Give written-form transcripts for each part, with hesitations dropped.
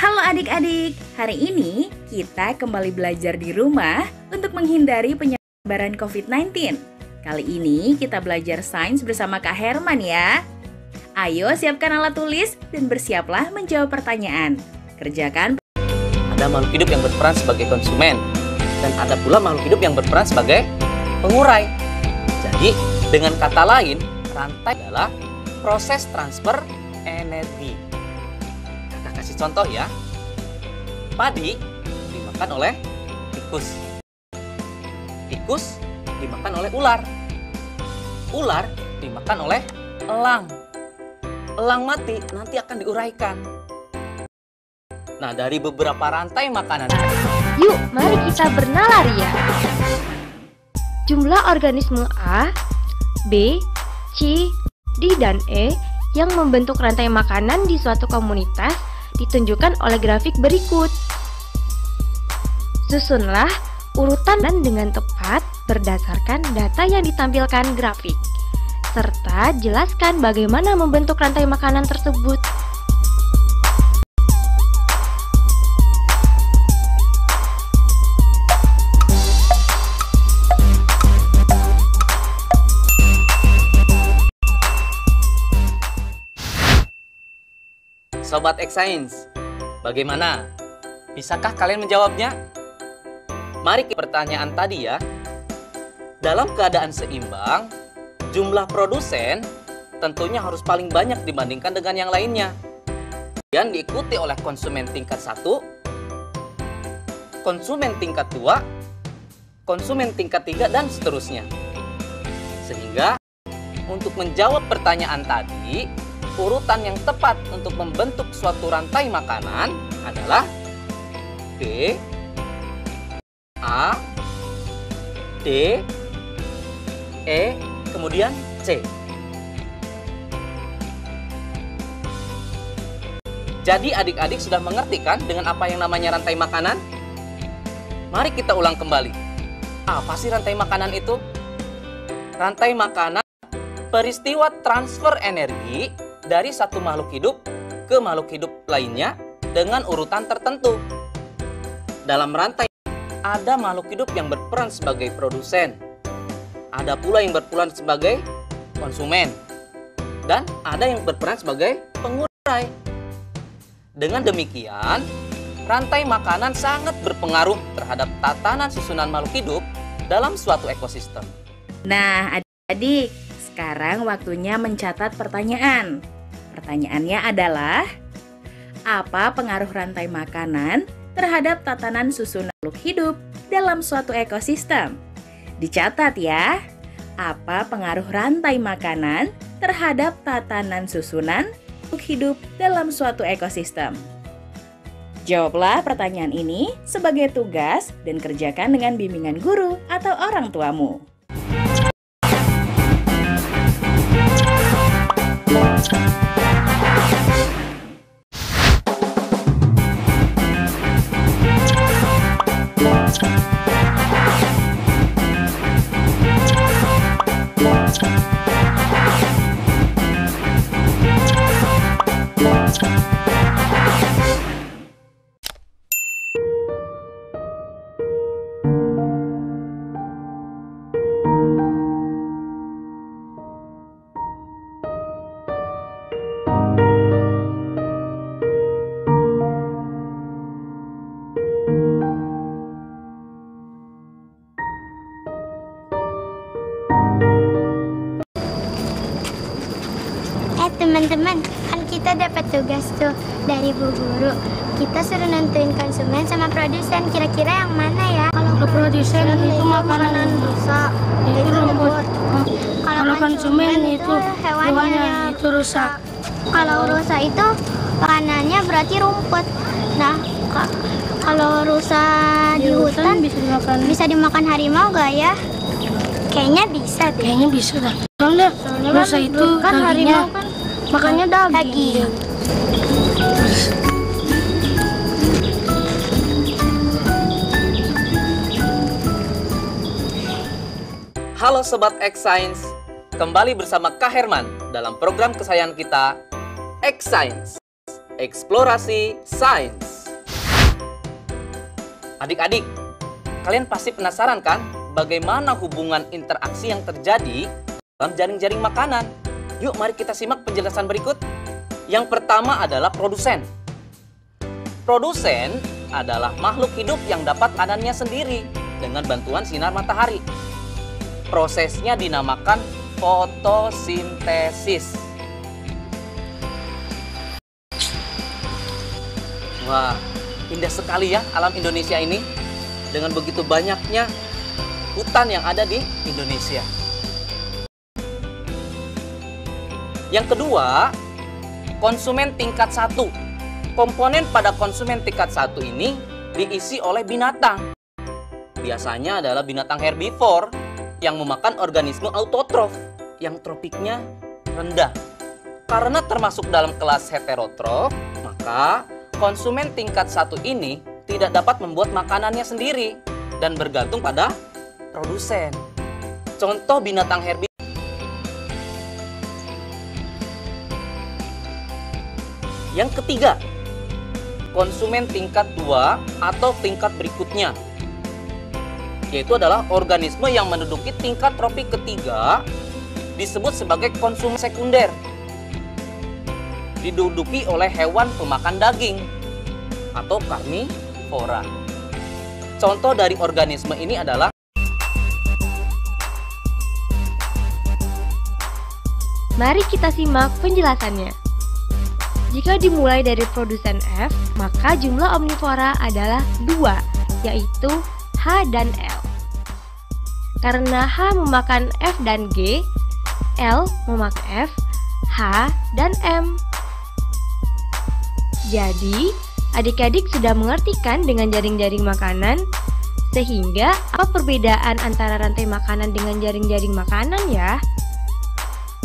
Halo adik-adik, hari ini kita kembali belajar di rumah untuk menghindari penyebaran COVID-19. Kali ini kita belajar sains bersama Kak Herman ya. Ayo siapkan alat tulis dan bersiaplah menjawab pertanyaan. Kerjakan. Ada makhluk hidup yang berperan sebagai konsumen dan ada pula makhluk hidup yang berperan sebagai pengurai. Jadi dengan kata lain, rantai adalah proses transfer energi. Kasih contoh ya. Padi dimakan oleh tikus. Tikus dimakan oleh ular. Ular dimakan oleh elang. Elang mati nanti akan diuraikan. Nah, dari beberapa rantai makanan. Yuk, mari kita bernalar ya. Jumlah organisme A, B, C, D, dan E yang membentuk rantai makanan di suatu komunitas ditunjukkan oleh grafik berikut. Susunlah urutan dan dengan tepat berdasarkan data yang ditampilkan grafik, serta jelaskan bagaimana membentuk rantai makanan tersebut. Sobat X-Science, bagaimana? Bisakah kalian menjawabnya? Mari ke pertanyaan tadi ya. Dalam keadaan seimbang, jumlah produsen tentunya harus paling banyak dibandingkan dengan yang lainnya. Dan diikuti oleh konsumen tingkat 1, konsumen tingkat 2, konsumen tingkat 3, dan seterusnya. Sehingga, untuk menjawab pertanyaan tadi, urutan yang tepat untuk membentuk suatu rantai makanan adalah B, A, D, E, kemudian C. Jadi adik-adik sudah mengerti kan dengan apa yang namanya rantai makanan? Mari kita ulang kembali. Apa sih rantai makanan itu? Rantai makanan peristiwa transfer energi dari satu makhluk hidup ke makhluk hidup lainnya dengan urutan tertentu. Dalam rantai ada makhluk hidup yang berperan sebagai produsen, ada pula yang berperan sebagai konsumen, dan ada yang berperan sebagai pengurai. Dengan demikian, rantai makanan sangat berpengaruh terhadap tatanan susunan makhluk hidup dalam suatu ekosistem. Nah adik-adik, sekarang waktunya mencatat pertanyaan. Pertanyaannya adalah, apa pengaruh rantai makanan terhadap tatanan susunan makhluk hidup dalam suatu ekosistem? Dicatat ya, apa pengaruh rantai makanan terhadap tatanan susunan makhluk hidup dalam suatu ekosistem? Jawablah pertanyaan ini sebagai tugas dan kerjakan dengan bimbingan guru atau orang tuamu. Teman-teman, kan kita dapat tugas tuh dari Bu Guru. Kita suruh nentuin konsumen sama produsen. Kira-kira yang mana ya? Kalau produsen itu makanan rusak, itu rumput. Kalau konsumen itu hewannya itu rusak. Kalau rusak itu makanannya berarti rumput. Nah, kalau rusa di hutan bisa dimakan harimau gak ya? Kayaknya bisa deh. Kayaknya bisa dah. Soalnya rusa itu kan harimau kan makannya daging. Halo Sobat X Science, kembali bersama Kak Herman dalam program kesayangan kita, X Science, Eksplorasi Sains. Adik-adik, kalian pasti penasaran kan bagaimana hubungan interaksi yang terjadi dalam jaring-jaring makanan? Yuk mari kita simak penjelasan berikut. Yang pertama adalah produsen. Produsen adalah makhluk hidup yang dapat makanannya sendiri dengan bantuan sinar matahari. Prosesnya dinamakan fotosintesis. Wah, indah sekali ya alam Indonesia ini. Dengan begitu banyaknya hutan yang ada di Indonesia. Yang kedua, konsumen tingkat 1. Komponen pada konsumen tingkat 1 ini diisi oleh binatang. Biasanya adalah binatang herbivor yang memakan organisme autotrof yang tropiknya rendah. Karena termasuk dalam kelas heterotrof, maka konsumen tingkat 1 ini tidak dapat membuat makanannya sendiri dan bergantung pada produsen. Contoh binatang herbivor. Yang ketiga, konsumen tingkat 2 atau tingkat berikutnya, yaitu adalah organisme yang menduduki tingkat tropik ketiga disebut sebagai konsumen sekunder. Diduduki oleh hewan pemakan daging atau karnivora. Contoh dari organisme ini adalah Mari kita simak penjelasannya. Jika dimulai dari produsen F, maka jumlah omnivora adalah 2, yaitu H dan L. Karena H memakan F dan G, L memakan F, H, dan M. Jadi, adik-adik sudah mengerti kan dengan jaring-jaring makanan? Sehingga, apa perbedaan antara rantai makanan dengan jaring-jaring makanan ya?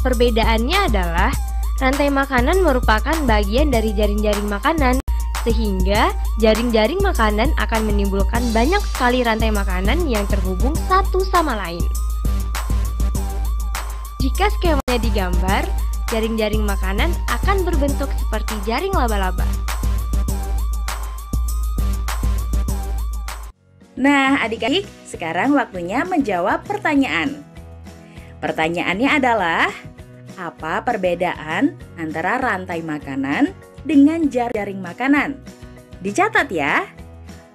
Perbedaannya adalah, rantai makanan merupakan bagian dari jaring-jaring makanan, sehingga jaring-jaring makanan akan menimbulkan banyak sekali rantai makanan yang terhubung satu sama lain. Jika skemanya digambar, jaring-jaring makanan akan berbentuk seperti jaring laba-laba. Nah, adik-adik, sekarang waktunya menjawab pertanyaan. Pertanyaannya adalah, apa perbedaan antara rantai makanan dengan jaring makanan? Dicatat ya.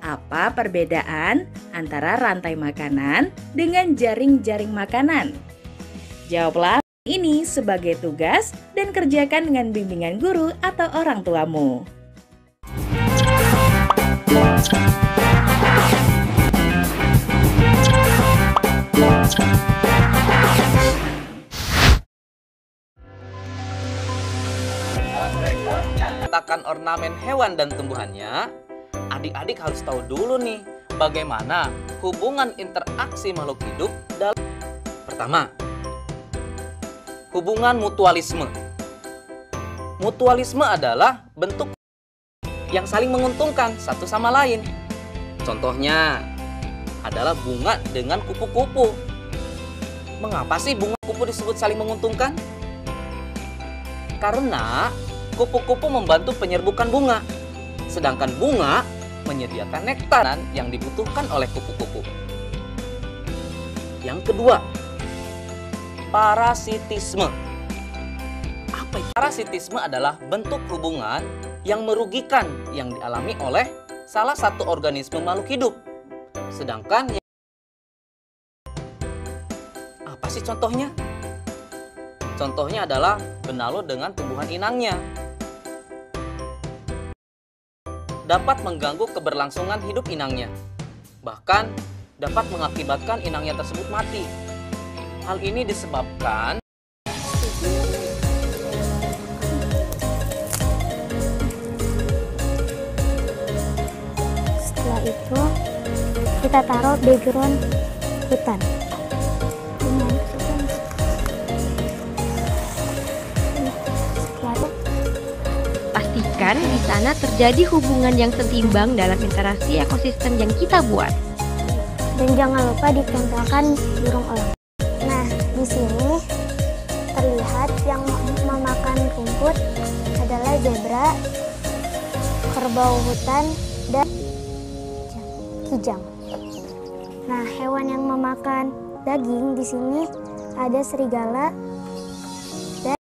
Apa perbedaan antara rantai makanan dengan jaring-jaring makanan? Jawablah ini sebagai tugas dan kerjakan dengan bimbingan guru atau orang tuamu. Katakan ornamen hewan dan tumbuhannya, adik-adik harus tahu dulu nih bagaimana hubungan interaksi makhluk hidup dalam. Pertama, hubungan mutualisme. Mutualisme adalah bentuk yang saling menguntungkan satu sama lain. Contohnya adalah bunga dengan kupu-kupu. Mengapa sih bunga kupu disebut saling menguntungkan? Karena kupu-kupu membantu penyerbukan bunga, sedangkan bunga menyediakan nektar yang dibutuhkan oleh kupu-kupu. Yang kedua, parasitisme. Apa itu? Parasitisme adalah bentuk hubungan yang merugikan yang dialami oleh salah satu organisme makhluk hidup. Sedangkan apa sih contohnya? Contohnya adalah benalu dengan tumbuhan inangnya. Dapat mengganggu keberlangsungan hidup inangnya. Bahkan dapat mengakibatkan inangnya tersebut mati. Hal ini disebabkan kita taruh background hutan. Pastikan di sana terjadi hubungan yang setimbang dalam interaksi ekosistem yang kita buat. Dan jangan lupa ditempelkan burung elang. Nah, di sini terlihat yang memakan rumput adalah zebra, kerbau hutan, dan kijang. Nah, hewan yang memakan daging di sini ada serigala,